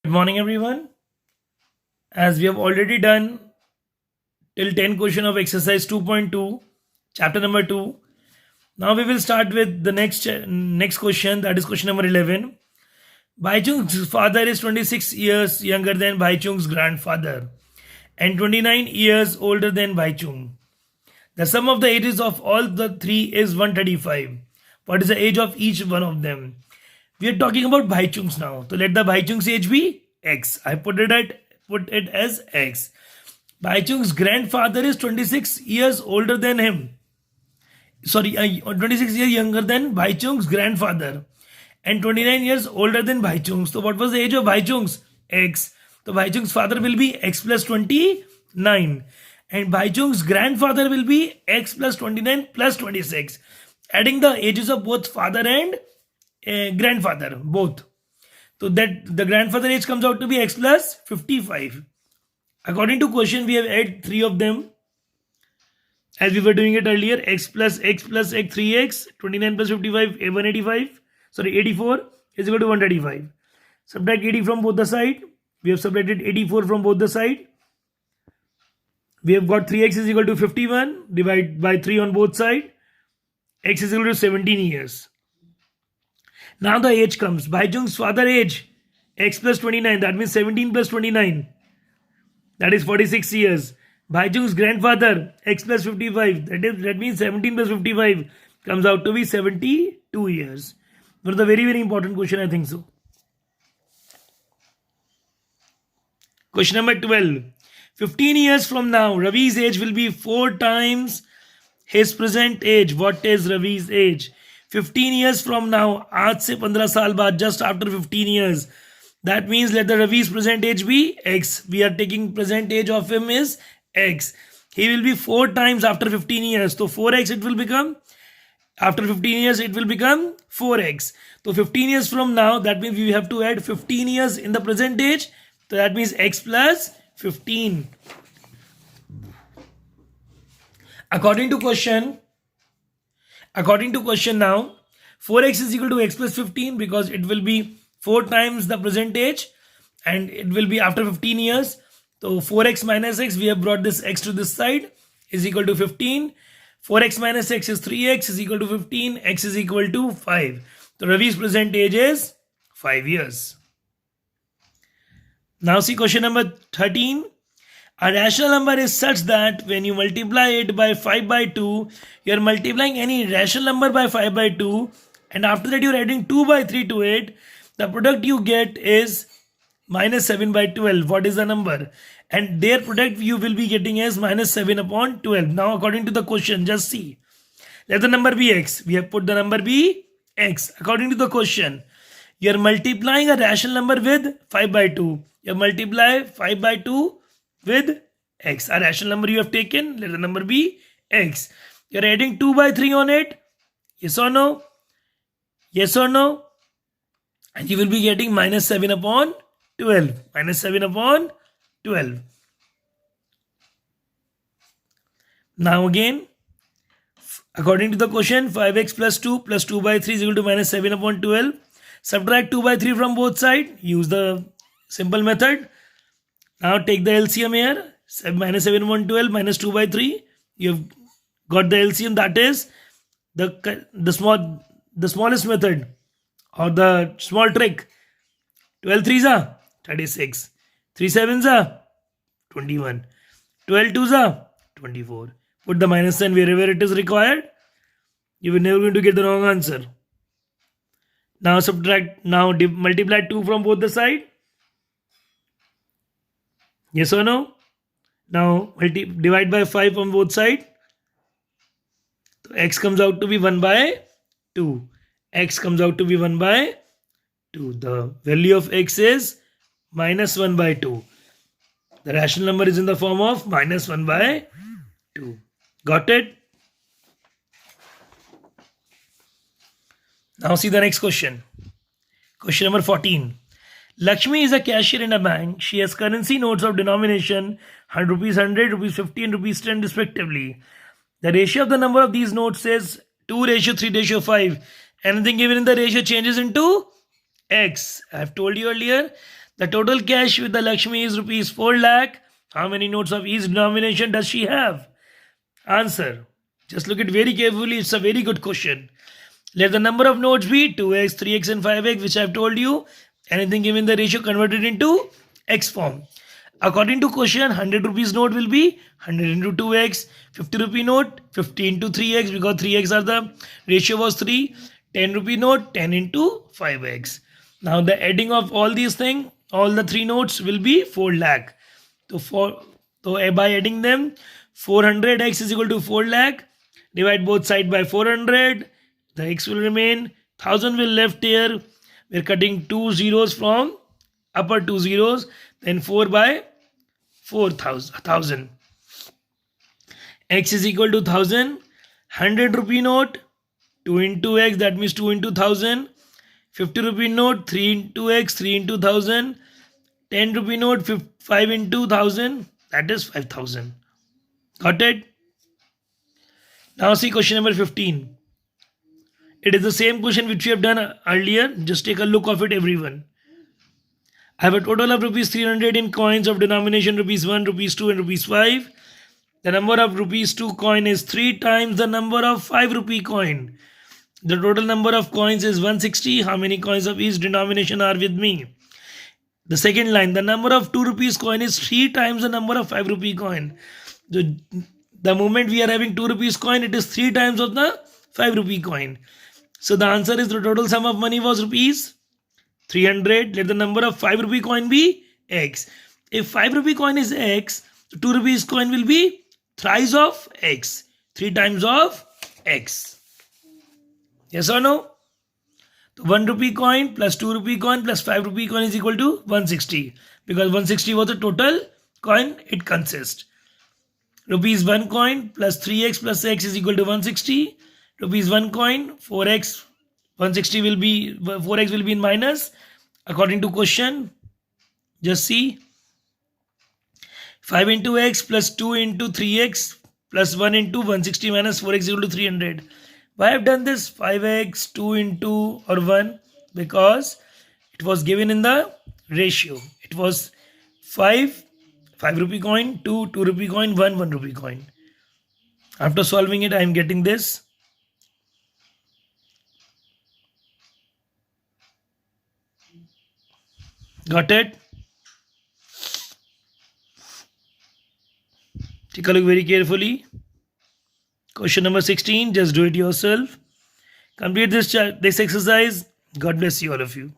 Good morning, everyone. As we have already done till 10 question of exercise 2.2, chapter number 2. Now we will start with the next question, that is question number 11. Baichung's father is 26 years younger than Baichung's grandfather and 29 years older than Baichung. The sum of the ages of all the three is 135. What is the age of each one of them? We are talking about Baichung's now. So let the Baichung's age be X. I put it as X. Baichung's grandfather is 26 years older than him. 26 years younger than Baichung's grandfather and 29 years older than Baichung's. So what was the age of Baichung's? X. So Baichung's father will be X plus 29 and Baichung's grandfather will be X plus 29 plus 26. Adding the ages of both father and grandfather, both. So that the grandfather age comes out to be X plus 55. According to question, we have added three of them as we were doing it earlier. X plus X, 3x, 29 plus 55, 84 is equal to 135. Subtract 80 from both the side. We have subtracted 84 from both the side. We have got 3x is equal to 51. Divide by 3 on both sides. X is equal to 17 years. Now the age comes. Baichung's father age, X plus 29. That means 17 plus 29. That is 46 years. Baichung's grandfather, X plus 55. That means 17 plus 55 comes out to be 72 years. One of the very, very important question, I think so. Question number 12. 15 years from now, Ravi's age will be 4 times his present age. What is Ravi's age? 15 years from now, आज से 15 साल बाद, just after 15 years. That means let the Ravi's present age be X. We are taking present age of him is X. He will be 4 times after 15 years. So 4X it will become, after 15 years it will become 4X. So 15 years from now, that means we have to add 15 years in the present age. So that means X plus 15. According to question now, 4x is equal to x plus 15 because it will be 4 times the present age and it will be after 15 years. So 4x minus x, we have brought this x to this side, is equal to 15. 4x minus x is 3x is equal to 15. X is equal to 5. So Ravi's present age is 5 years. Now see question number 13. A rational number is such that when you multiply it by 5 by 2, you are multiplying any rational number by 5 by 2 and after that you are adding 2 by 3 to it. The product you get is minus 7 by 12. What is the number? And their product you will be getting is minus 7 upon 12. Now according to the question, just see. Let the number be x. We have put the number be x. According to the question, you are multiplying a rational number with 5 by 2. You multiply 5 by 2 with x. A rational number you have taken, let the number be x. You are adding 2 by 3 on it. Yes or no? Yes or no? And you will be getting minus 7 upon 12. Minus 7 upon 12. Now again, according to the question, 5x plus 2 by 3 is equal to minus 7 upon 12. Subtract 2 by 3 from both sides. Use the simple method. Now take the LCM here. Minus 7 upon 12 minus 2 by 3. You have got the LCM, that is the smallest method or the small trick. 12 3s are 36. 3 7s are 21. 12 2s are 24. Put the minus sign wherever it is required. You will never going to get the wrong answer. Now subtract. Now multiply 2 from both the side. Yes or no? Now divide by 5 on both sides. So x comes out to be 1 by 2. X comes out to be 1 by 2. The value of x is minus 1 by 2. The rational number is in the form of minus 1 by 2. Got it? Now see the next question. Question number 14. Lakshmi is a cashier in a bank. She has currency notes of denomination 100 rupees, 100 rupees, 50 and rupees 10 respectively. The ratio of the number of these notes is 2:3:5. Anything given in the ratio changes into x. I have told you earlier The total cash with the Lakshmi is rupees 4 lakh. How many notes of each denomination does she have? Answer. Just look at very carefully. It's a very good question. Let the number of notes be 2x, 3x and 5x, which I have told you. Anything given the ratio converted into x form. According to question, 100 rupees note will be 100 into 2x. 50 rupee note, 50 into 3x, because 3x are the ratio was 3. 10 rupee note, 10 into 5x. Now the adding of all these things, all the three notes will be 4 lakh. So by adding them, 400x is equal to 4 lakh. Divide both sides by 400. The x will remain. 1000 will left here. We're cutting 2 zeros from upper 2 zeros. Then 4 by 4000. X is equal to 1000. 100 rupee note, 2 into x, that means 2 into 1000. 50 rupee note, 3 into x, 3 into 1000. 10 rupee note, 5 into 1000, that is 5000. Got it? Now see question number 15. It is the same question which we have done earlier. Just take a look of it, everyone. I have a total of rupees 300 in coins of denomination rupees 1, rupees 2 and rupees 5. The number of rupees 2 coin is 3 times the number of 5 rupee coin. The total number of coins is 160. How many coins of each denomination are with me? The second line, the number of 2 rupees coin is 3 times the number of 5 rupee coin. The moment we are having 2 rupees coin, it is 3 times of the 5 rupee coin. So the answer is the total sum of money was rupees 300. Let the number of 5 rupee coin be x. If 5 rupee coin is x, 2 rupees coin will be thrice of x. 3 times of x. Yes or no? 1 rupee coin plus 2 rupee coin plus 5 rupee coin is equal to 160. Because 160 was the total coin it consists. Rupees 1 coin plus 3x plus x is equal to 160. Rupees 1 coin, 4x, 160 will be, 4x will be in minus. According to question, just see. 5 into x plus 2 into 3x plus 1 into 160 minus 4x is equal to 300. Why I have done this? 5x, 2 into or 1, because it was given in the ratio. It was 5 rupee coin, 2 rupee coin, 1 rupee coin. After solving it, I am getting this. Got it? Take a look very carefully. Question number 16, just do it yourself. Complete this exercise. God bless you, all of you.